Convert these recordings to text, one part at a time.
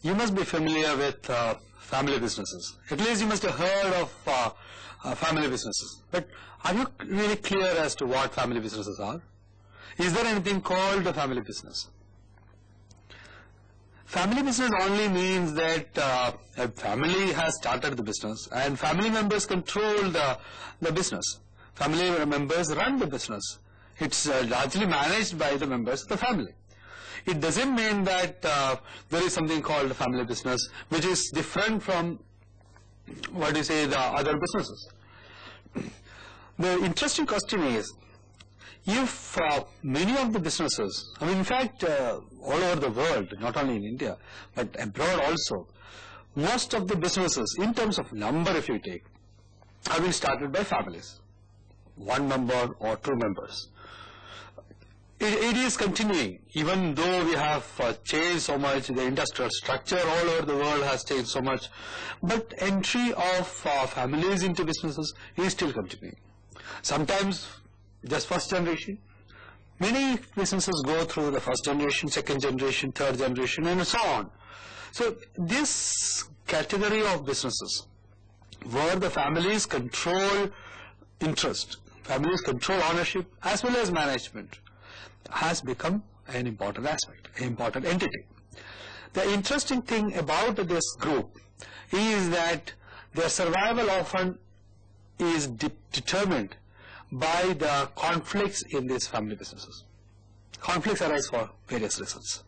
you must be familiar with family businesses. At least you must have heard of family businesses. But are you really clear as to what family businesses are? Is there anything called a family business? Family business only means that a family has started the business and family members control the business. Family members run the business. It's largely managed by the members of the family. It doesn't mean that there is something called a family business which is different from the other businesses. The interesting question is, if many of the businesses, in fact all over the world, not only in India but abroad also, most of the businesses in terms of number, if you take, have been started by families, one member or two members. It is continuing, even though we have changed so much, the industrial structure all over the world has changed so much, but entry of families into businesses is still continuing. Sometimes just first generation. Many businesses go through the first generation, second generation, third generation, and so on. So this category of businesses where the families control interest, families control ownership as well as management, has become an important aspect, an important entity. The interesting thing about this group is that their survival often is determined by the conflicts in these family businesses. Conflicts arise for various reasons.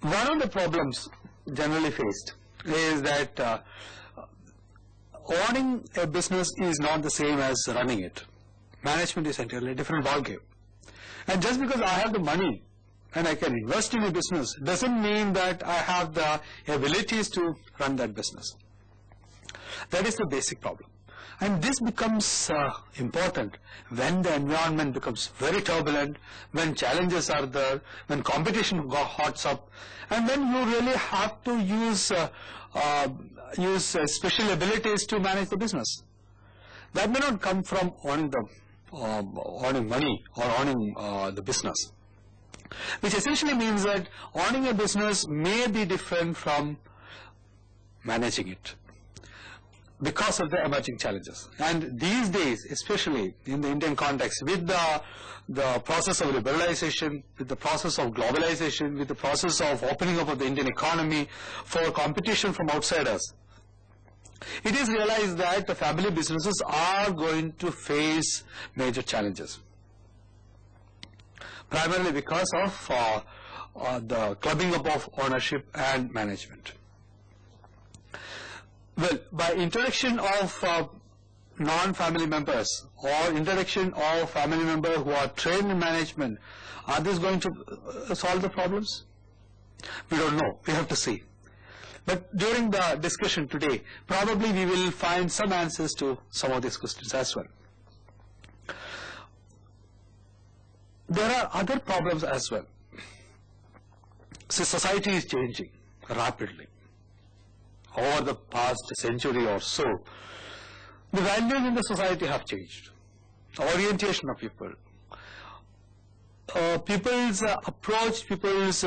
One of the problems generally faced is that owning a business is not the same as running it. Management is entirely a different ballgame. And just because I have the money and I can invest in a business doesn't mean that I have the abilities to run that business. That is the basic problem. And this becomes important when the environment becomes very turbulent, when challenges are there, when competition hots up, and when you really have to use special abilities to manage the business. That may not come from owning money or owning the business, which essentially means that owning a business may be different from managing it because of the emerging challenges. And these days, especially in the Indian context, with the process of liberalization, with the process of globalization, with the process of opening up of the Indian economy for competition from outsiders, it is realized that the family businesses are going to face major challenges, primarily because of the clubbing up of ownership and management. Well, by introduction of non-family members or introduction of family members who are trained in management, are these going to solve the problems? We don't know. We have to see. But during the discussion today, probably we will find some answers to some of these questions as well. There are other problems as well. So society is changing rapidly. Over the past century or so, the values in the society have changed. The orientation of people, people's approach, people's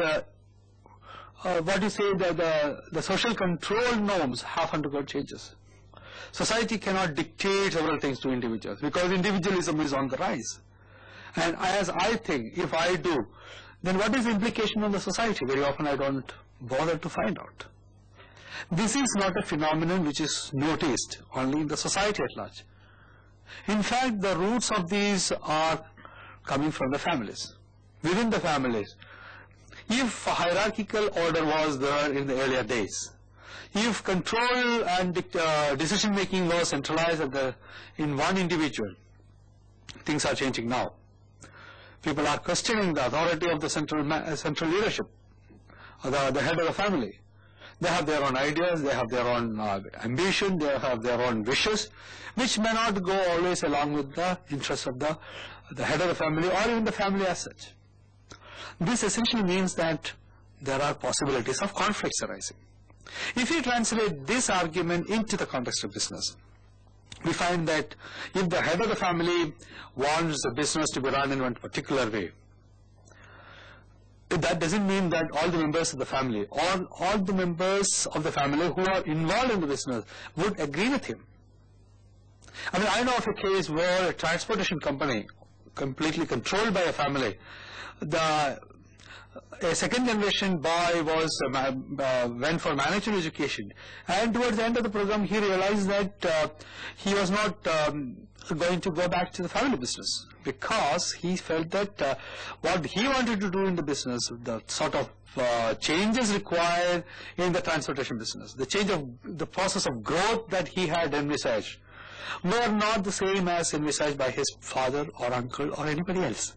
the social control norms have undergone changes. Society cannot dictate several things to individuals because individualism is on the rise. And as I think, if I do, then what is the implication on the society? Very often I don't bother to find out. This is not a phenomenon which is noticed only in the society at large. In fact, the roots of these are coming from the families. Within the families, if a hierarchical order was there in the earlier days, if control and decision making was centralized in one individual, things are changing now. People are questioning the authority of the central leadership, the head of the family. They have their own ideas, they have their own ambition, they have their own wishes, which may not go always along with the interests of the head of the family or even the family as such. This essentially means that there are possibilities of conflicts arising. If you translate this argument into the context of business, we find that if the head of the family wants the business to be run in one particular way, that doesn't mean that all the members of the family, all the members of the family who are involved in the business would agree with him. I mean, I know of a case where a transportation company, completely controlled by a family, a second generation boy went for management education, and towards the end of the program he realized that he was not going to go back to the family business, because he felt that what he wanted to do in the business, the sort of changes required in the transportation business, the process of growth that he had envisaged, were not the same as envisaged by his father or uncle or anybody else.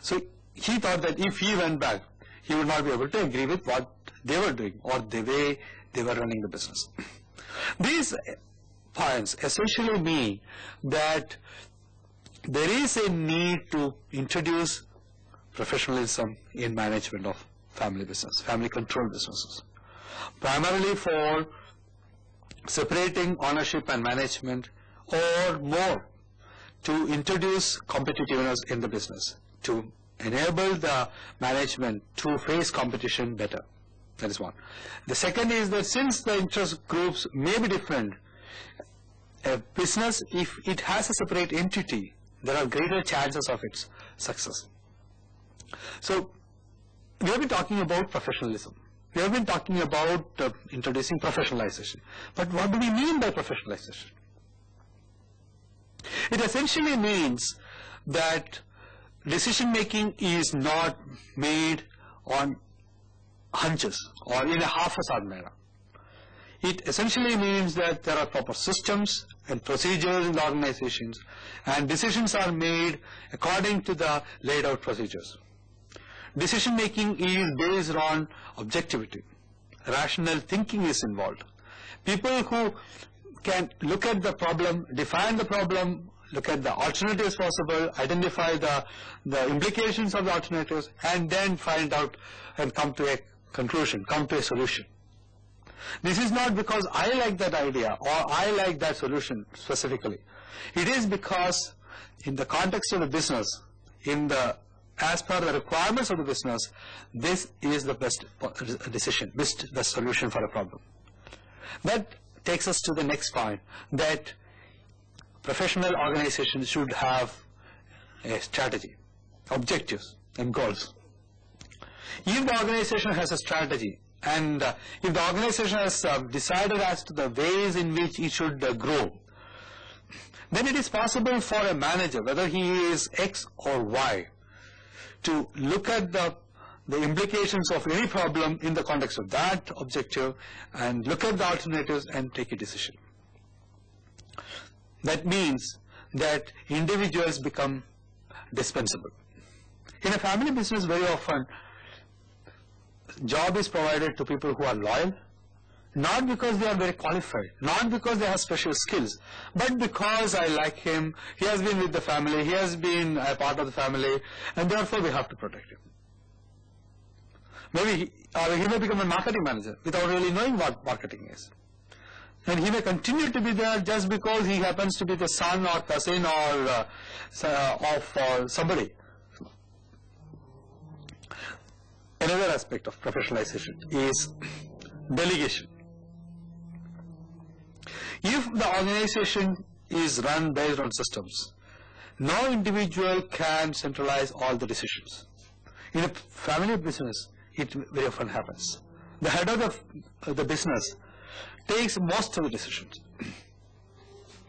So he thought that if he went back, he would not be able to agree with what they were doing or the way they were running the business. These points essentially mean that there is a need to introduce professionalism in management of family business, family controlled businesses, primarily for separating ownership and management, or more to introduce competitiveness in the business, to enable the management to face competition better. That is one. The second is that since the interest groups may be different, a business, if it has a separate entity, there are greater chances of its success. So we have been talking about professionalism. We have been talking about introducing professionalization. But what do we mean by professionalization? It essentially means that decision making is not made on hunches or in a half-facade manner. It essentially means that there are proper systems and procedures in the organizations, and decisions are made according to the laid out procedures. Decision making is based on objectivity. Rational thinking is involved. People who can look at the problem, define the problem, look at the alternatives possible, identify the implications of the alternatives, and then find out and come to a conclusion, come to a solution. This is not because I like that idea or I like that solution specifically. It is because in the context of the business, as per the requirements of the business, this is the best decision, the solution for a problem. That takes us to the next point, that professional organizations should have a strategy, objectives and goals. If the organization has a strategy, and if the organization has decided as to the ways in which it should grow, then it is possible for a manager, whether he is X or Y, to look at the implications of any problem in the context of that objective and look at the alternatives and take a decision. That means that individuals become dispensable. In a family business, very often, job is provided to people who are loyal, not because they are very qualified, not because they have special skills, but because I like him, he has been with the family, he has been a part of the family, and therefore we have to protect him. Maybe he may become a marketing manager without really knowing what marketing is. And he may continue to be there just because he happens to be the son or cousin or of somebody. Another aspect of professionalization is delegation. If the organization is run based on systems, no individual can centralize all the decisions. In a family business, it very often happens. The head of the business takes most of the decisions,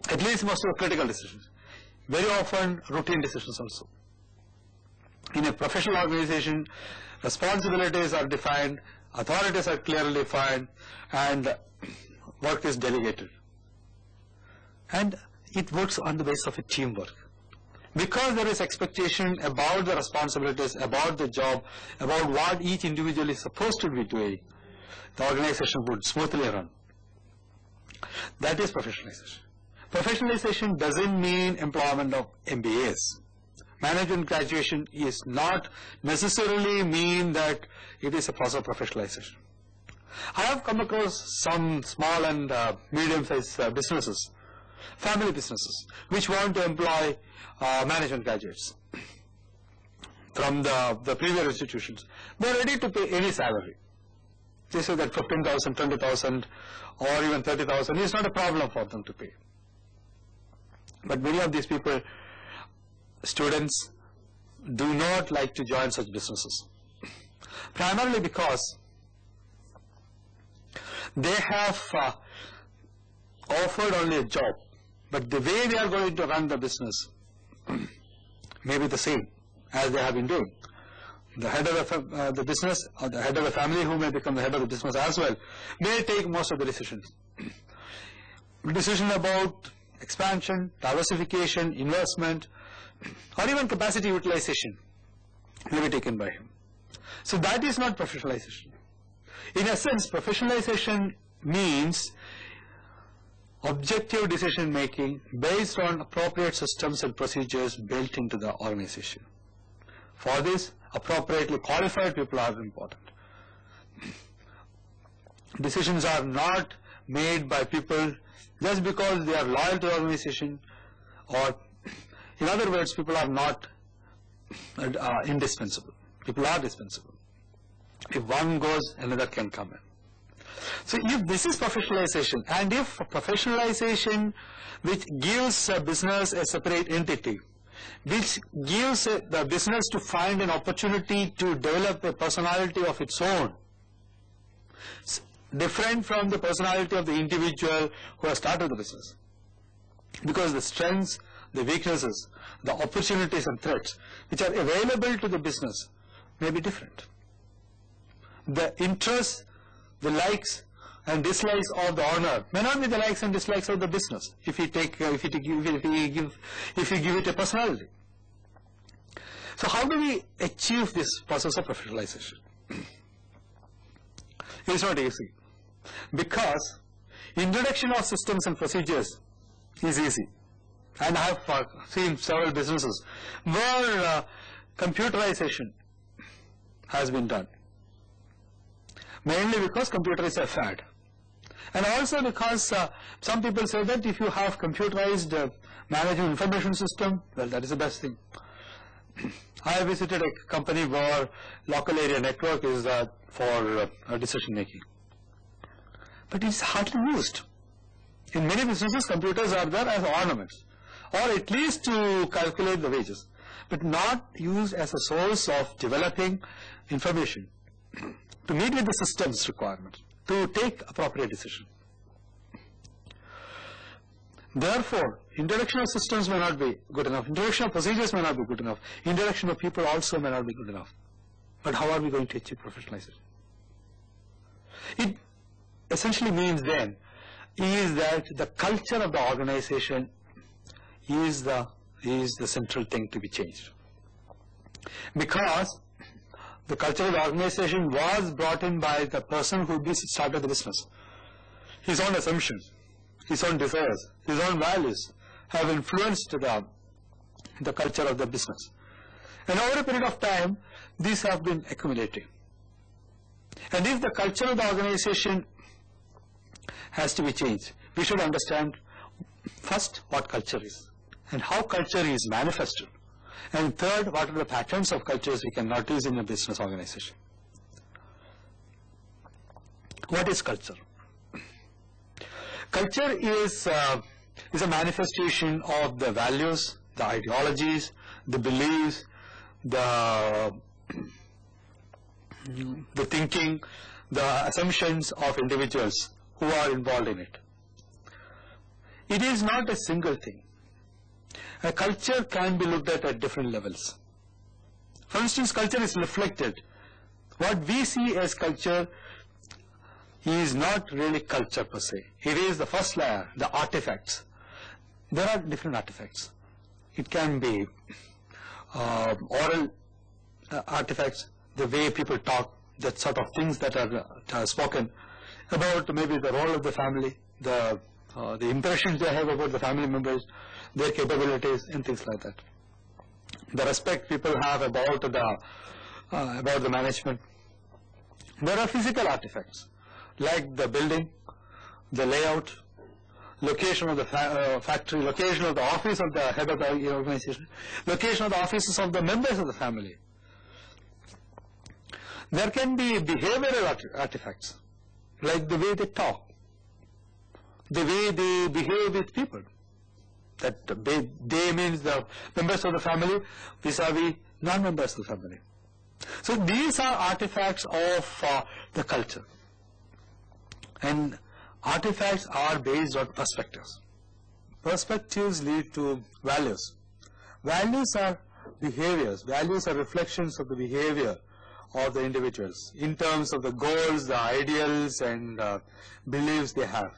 at least most of the critical decisions, very often routine decisions also. In a professional organization, responsibilities are defined, authorities are clearly defined, and work is delegated. And it works on the basis of a teamwork. Because there is expectation about the responsibilities, about the job, about what each individual is supposed to be doing, the organization would smoothly run. That is professionalization. Professionalization doesn't mean employment of MBAs. Management graduation is not necessarily mean that it is a process of professionalization. I have come across some small and medium-sized businesses, family businesses, which want to employ management graduates. from the previous institutions, they are ready to pay any salary. They say that 15,000, 20,000 or even 30,000 is not a problem for them to pay. But many of these people, students, do not like to join such businesses. Primarily because they have offered only a job, but the way they are going to run the business may be the same as they have been doing. The head of the business, or the head of the family, who may become the head of the business as well, may take most of the decisions. Decision about expansion, diversification, investment, or even capacity utilization may be taken by him. So that is not professionalization. In a sense, professionalization means objective decision making based on appropriate systems and procedures built into the organization. For this, appropriately qualified people are important. Decisions are not made by people just because they are loyal to the organization, or in other words, people are not indispensable. People are dispensable. If one goes, another can come in. So if this is professionalization, and if professionalization which gives a business a separate entity, which gives the business to find an opportunity to develop a personality of its own, different from the personality of the individual who has started the business. Because the strengths, the weaknesses, the opportunities and threats which are available to the business may be different. The interests, the likes and dislikes of the owner may not be the likes and dislikes of the business if you give it a personality. So how do we achieve this process of professionalization? It's not easy, because introduction of systems and procedures is easy, and I have seen several businesses where computerization has been done, mainly because computer is a fad, and also because some people say that if you have computerized management information system, well, that is the best thing. I visited a company where local area network is for decision making, but it's hardly used. In many businesses, computers are there as ornaments, or at least to calculate the wages, but not used as a source of developing information to meet with the system's requirements, to take appropriate decision. Therefore, introduction of systems may not be good enough, introduction of procedures may not be good enough, introduction of people also may not be good enough. But how are we going to achieve professionalization? It essentially means then is that the culture of the organization is the central thing to be changed. Because the culture of the organization was brought in by the person who started the business. His own assumptions, his own desires, his own values have influenced the culture of the business. And over a period of time, these have been accumulating. And if the culture of the organization has to be changed, we should understand first what culture is and how culture is manifested. And third, what are the patterns of cultures we can notice in a business organization. What is culture? Culture is a manifestation of the values, the ideologies, the beliefs, the thinking, the assumptions of individuals who are involved in it. It is not a single thing. A culture can be looked at different levels. For instance, culture is reflected. What we see as culture is not really culture per se. It is the first layer, the artifacts. There are different artifacts. It can be oral artifacts, the way people talk, that sort of things that are spoken about, maybe the role of the family, the impressions they have about the family members, their capabilities and things like that. The respect people have about the management. There are physical artifacts like the building, the layout, location of the factory, location of the office of the head of the organization, location of the offices of the members of the family, There can be behavioral artifacts, like the way they talk, the way they behave with people. That they means the members of the family vis-a-vis non-members of the family. So these are artifacts of the culture. And artifacts are based on perspectives. Perspectives lead to values. Values are behaviors. Values are reflections of the behavior of the individuals in terms of the goals, the ideals and beliefs they have.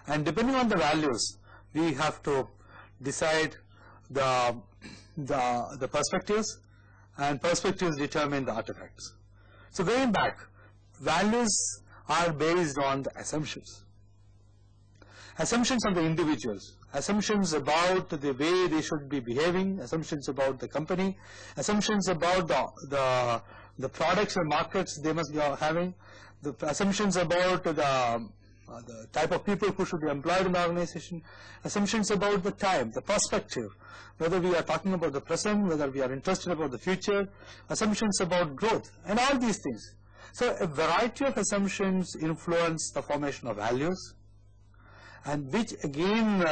And depending on the values, we have to decide the perspectives, and perspectives determine the artifacts. So going back, values are based on the assumptions. Assumptions of the individuals, assumptions about the way they should be behaving, assumptions about the company, assumptions about the products and markets they must be having, the assumptions about the type of people who should be employed in the organization, assumptions about the time, the perspective, whether we are talking about the present, whether we are interested about the future, assumptions about growth, and all these things. So a variety of assumptions influence the formation of values, and which again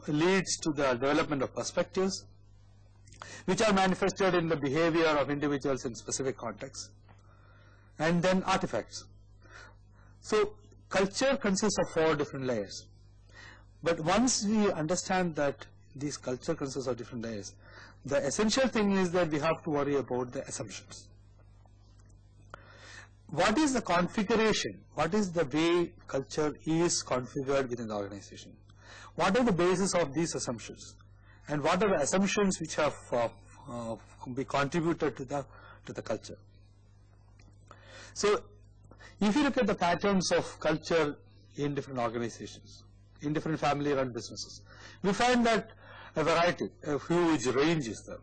leads to the development of perspectives, which are manifested in the behavior of individuals in specific contexts, and then artifacts. So culture consists of 4 different layers. But once we understand that this culture consists of different layers, the essential thing is that we have to worry about the assumptions. What is the configuration? What is the way culture is configured within the organization? What are the basis of these assumptions? And what are the assumptions which have be contributed to the culture? So if you look at the patterns of culture in different organizations, in different family-run businesses, we find that a variety, a huge range is there.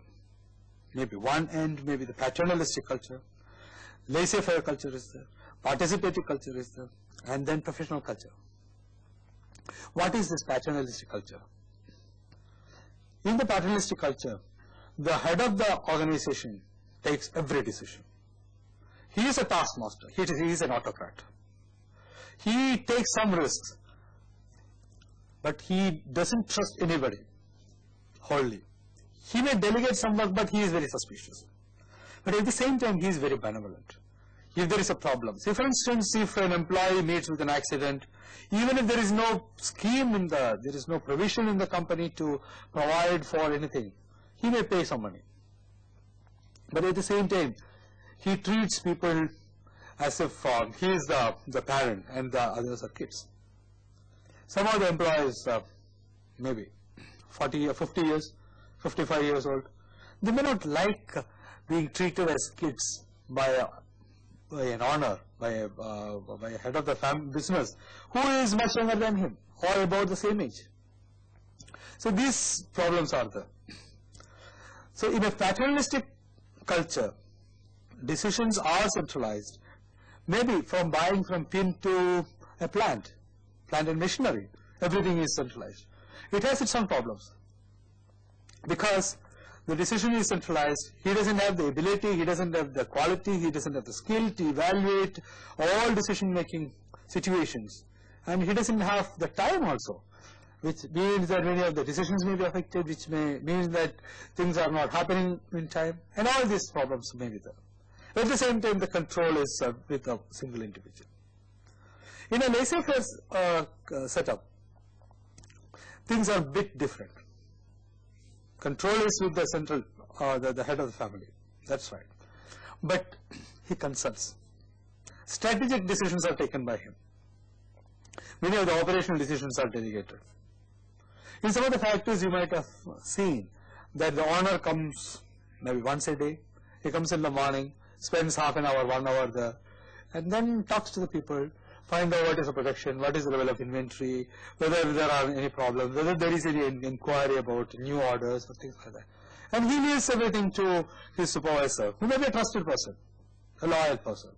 Maybe one end, maybe the paternalistic culture, laissez-faire culture is there, participative culture is there, and then professional culture. What is this paternalistic culture? In the paternalistic culture, the head of the organization takes every decision. He is a taskmaster. He is an autocrat. He takes some risks, but he doesn't trust anybody wholly. He may delegate some work, but he is very suspicious. But at the same time, he is very benevolent. If there is a problem, say for instance, if an employee meets with an accident, even if there is no scheme there is no provision in the company to provide for anything, he may pay some money. But at the same time, he treats people as if he is the parent and the others are kids. Some of the employees, maybe 40 or 50 years, 55 years old, they may not like being treated as kids by an owner, by a head of the business who is much younger than him or about the same age. So these problems are there. So in a paternalistic culture, decisions are centralized, maybe from buying from pin to a plant and machinery, everything is centralized. It has its own problems because the decision is centralized. He doesn't have the ability, he doesn't have the quality, he doesn't have the skill to evaluate all decision-making situations, and he doesn't have the time also, which means that many of the decisions may be affected, which may mean that things are not happening in time, and all these problems may be there. At the same time, the control is with a single individual. In a laissez-faire setup, things are a bit different. Control is with the central, the head of the family. That's right. But he consults. Strategic decisions are taken by him. Many of the operational decisions are delegated. In some of the factories, you might have seen that the owner comes maybe once a day. He comes in the morning, spends half an hour, 1 hour there, and then talks to the people, find out what is the production, what is the level of inventory, whether there are any problems, whether there is any inquiry about new orders or things like that. And he leaves everything to his supervisor, who may be a trusted person, a loyal person.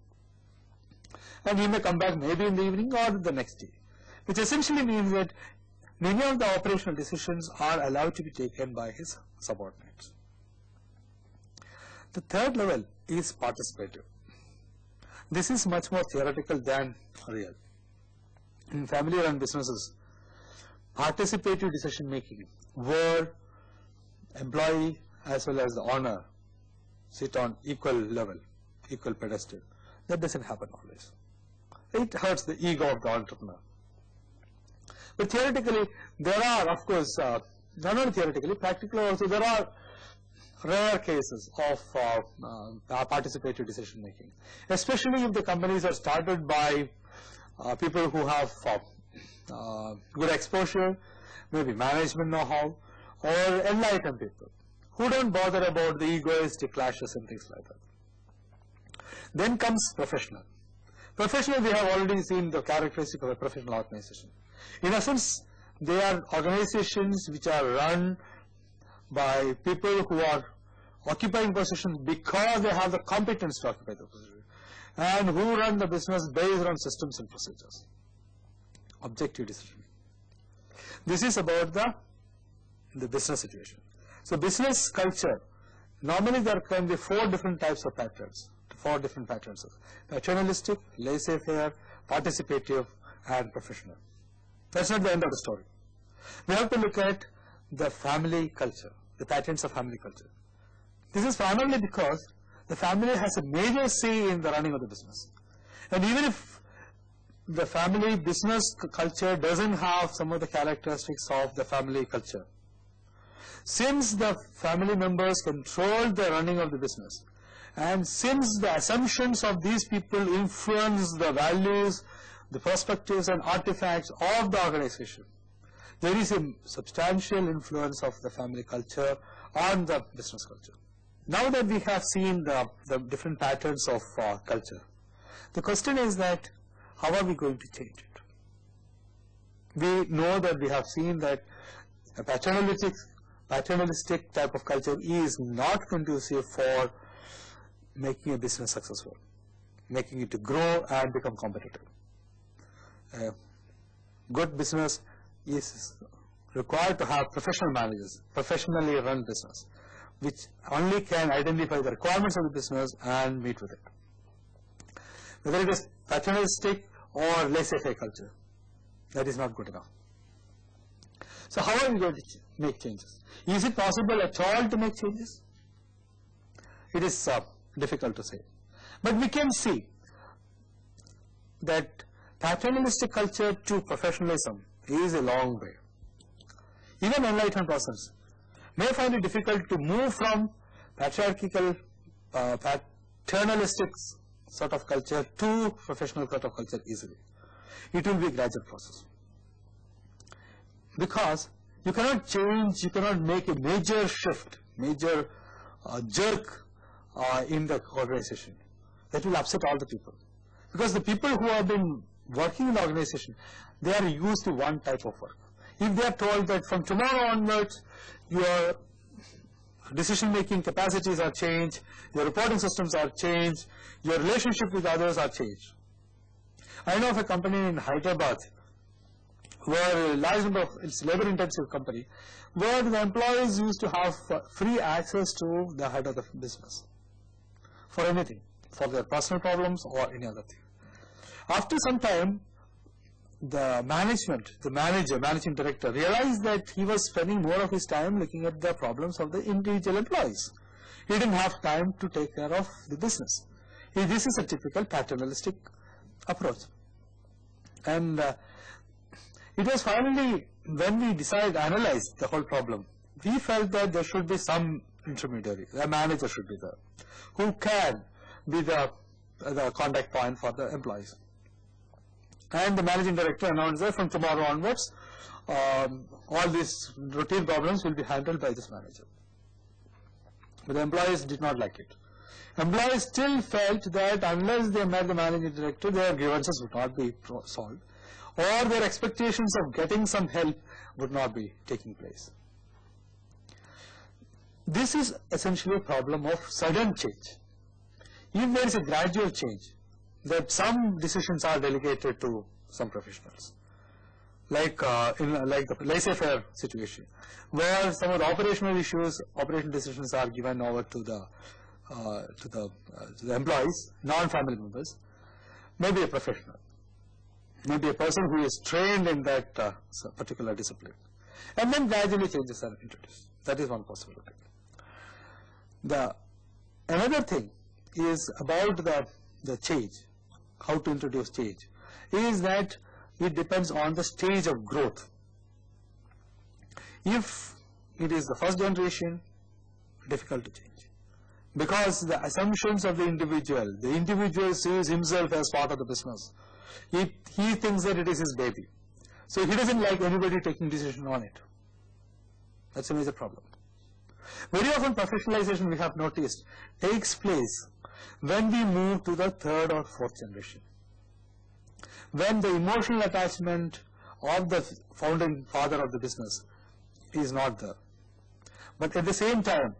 And he may come back maybe in the evening or the next day, which essentially means that many of the operational decisions are allowed to be taken by his subordinates. The third level is participative. This is much more theoretical than real. In family-run businesses, participative decision making, where employee as well as the owner sit on equal level, equal pedestal, that doesn't happen always. It hurts the ego of the entrepreneur. But theoretically, there are, of course, not only theoretically, practically also, there are rare cases of participative decision making, especially if the companies are started by people who have good exposure, maybe management know-how, or enlightened people who don't bother about the egoistic clashes and things like that. Then comes professional. Professional, we have already seen the characteristic of a professional organization. In essence, they are organizations which are run by people who are occupying positions because they have the competence to occupy the position, and who run the business based on systems and procedures. Objective decision. This is about the business situation. So business culture, normally there can be 4 different types of patterns, 4 different patterns: paternalistic, laissez-faire, participative, and professional. That's not the end of the story. We have to look at the family culture, the patterns of family culture. This is primarily because the family has a major say in the running of the business. And even if the family business culture doesn't have some of the characteristics of the family culture, since the family members control the running of the business, and since the assumptions of these people influence the values, the perspectives and artifacts of the organization, there is a substantial influence of the family culture on the business culture. Now that we have seen the different patterns of culture, the question is that how are we going to change it? We know that we have seen that a paternalistic type of culture is not conducive for making a business successful, making it to grow and become competitive. Good business is required to have professional managers, professionally run business, which only can identify the requirements of the business and meet with it. Whether it is paternalistic or laissez-faire culture, that is not good enough. So how are we going to make changes? Is it possible at all to make changes? It is difficult to say. But we can see that paternalistic culture to professionalism is a long way. Even enlightened persons may find it difficult to move from patriarchal, paternalistic sort of culture to professional sort of culture easily. It will be a gradual process. Because you cannot change, you cannot make a major shift, major jerk in the organization. That will upset all the people. Because the people who have been working in the organization, they are used to one type of work. If they are told that from tomorrow onwards, your decision-making capacities are changed, your reporting systems are changed, your relationship with others are changed. I know of a company in Hyderabad, where a large number of, it's a labor-intensive company, where the employees used to have free access to the head of the business for anything, for their personal problems or any other thing. After some time, the management, the manager, managing director, realized that he was spending more of his time looking at the problems of the individual employees. He didn't have time to take care of the business. This is a typical paternalistic approach. And it was finally, when we analyzed the whole problem, we felt that there should be some intermediary, a manager should be there, who can be the contact point for the employees. And the managing director announced that from tomorrow onwards, all these routine problems will be handled by this manager. But the employees did not like it. Employees still felt that unless they met the managing director, their grievances would not be solved, or their expectations of getting some help would not be taking place. This is essentially a problem of sudden change. If there is a gradual change, that some decisions are delegated to some professionals, like the laissez-faire situation, where some of the operational issues, operational decisions are given over to the employees, non-family members, maybe a professional, maybe a person who is trained in that particular discipline, and then gradually changes are introduced. That is one possibility. Another thing is about the change, how to introduce change, is that it depends on the stage of growth. If it is the first generation, difficult to change, because the assumptions of the individual sees himself as part of the business. He thinks that it is his baby, so he doesn't like anybody taking decision on it. That's a major problem. Very often professionalization, we have noticed, takes place when we move to the third or fourth generation, when the emotional attachment of the founding father of the business is not there. But at the same time,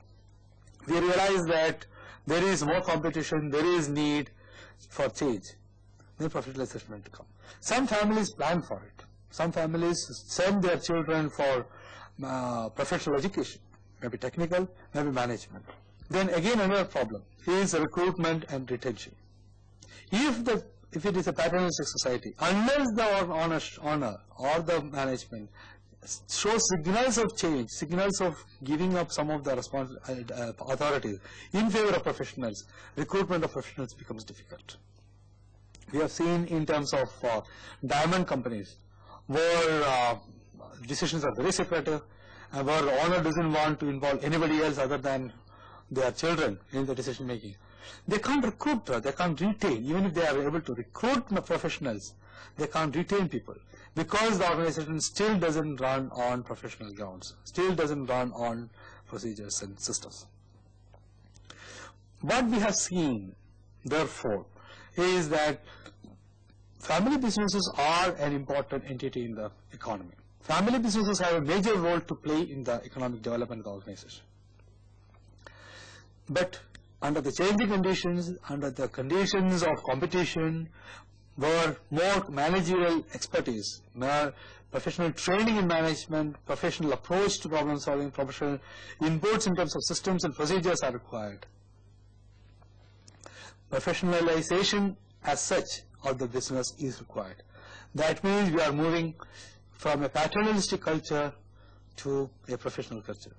we realize that there is more competition, there is need for change. Then professionalization will come. Some families plan for it. Some families send their children for professional education, maybe technical, maybe management. Then again another problem is recruitment and retention. If it is a paternalistic society, unless the owner or the management shows signals of change, signals of giving up some of the authorities in favor of professionals, recruitment of professionals becomes difficult. We have seen in terms of diamond companies where decisions are very secretive, and where the owner doesn't want to involve anybody else other than their children in the decision making. They can't recruit, they can't retain. Even if they are able to recruit professionals, they can't retain people, because the organization still doesn't run on professional grounds, still doesn't run on procedures and systems. What we have seen, therefore, is that family businesses are an important entity in the economy. Family businesses have a major role to play in the economic development of the organization. But under the changing conditions, under the conditions of competition, where more managerial expertise, more professional training in management, professional approach to problem solving, professional inputs in terms of systems and procedures are required, professionalization as such of the business is required. That means we are moving from a paternalistic culture to a professional culture.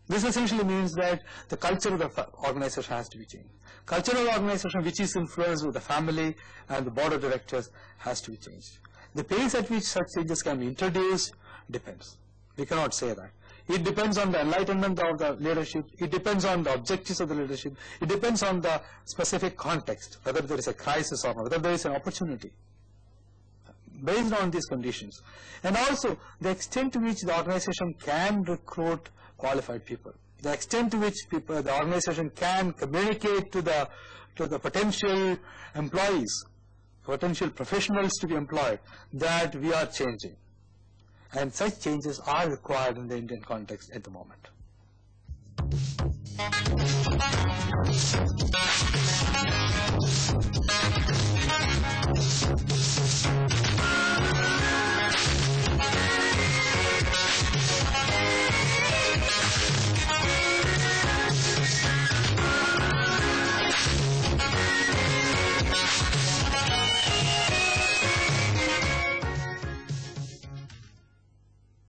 This essentially means that the culture of the organization has to be changed. Culture of the organization, which is influenced with the family and the board of directors, has to be changed. The pace at which such changes can be introduced depends. We cannot say that. It depends on the enlightenment of the leadership. It depends on the objectives of the leadership. It depends on the specific context, whether there is a crisis or whether there is an opportunity. Based on these conditions, and also the extent to which the organization can recruit qualified people, the extent to which the organization can communicate to the potential employees, potential professionals to be employed, that we are changing. And such changes are required in the Indian context at the moment.